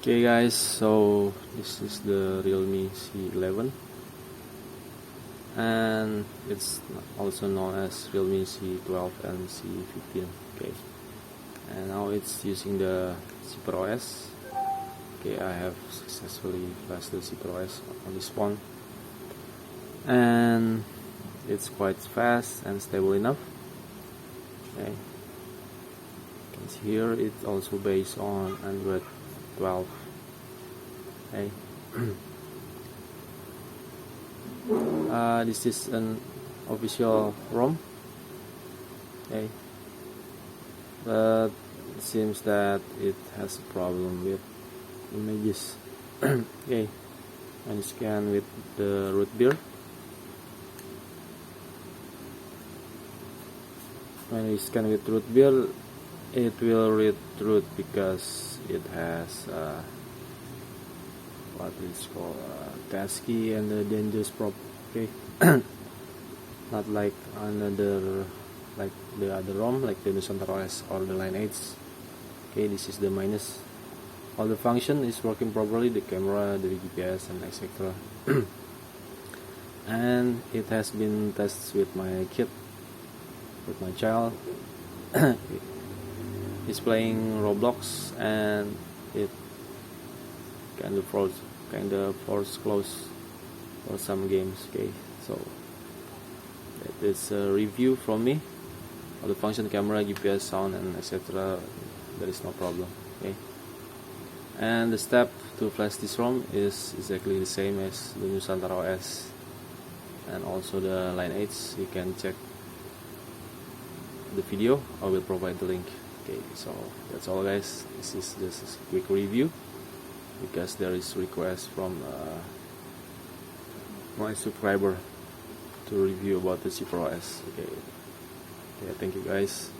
Okay guys, so this is the Realme C11 and it's also known as Realme C12 and C15. Okay, and now it's using the Cipher OS. Okay, I have successfully flashed the Cipher OS on this phone and it's quite fast and stable enough. Okay, you can see here it's also based on Android 12. Okay. This is an official ROM. Okay, but it seems that it has a problem with images. Okay, when you scan with the root beer, it will read root because it has what is called task key and the dangerous prop. Okay, not like the other ROM, like the Nusantara OS or the Line 8. Okay, this is the minus. All the function is working properly, the camera, the GPS, and etc. And it has been tested with my kid, with my child. He's playing Roblox and it kind of force close for some games. Okay, so that is a review from me. All the function, camera, GPS, sound, and etc. There is no problem. Okay, and the step to flash this ROM is exactly the same as the Nusantara OS and also the Line 8. You can check the video. I will provide the link. Okay, so that's all guys. This is just a quick review because there is request from my subscriber to review about the Cipher OS. Okay, thank you guys.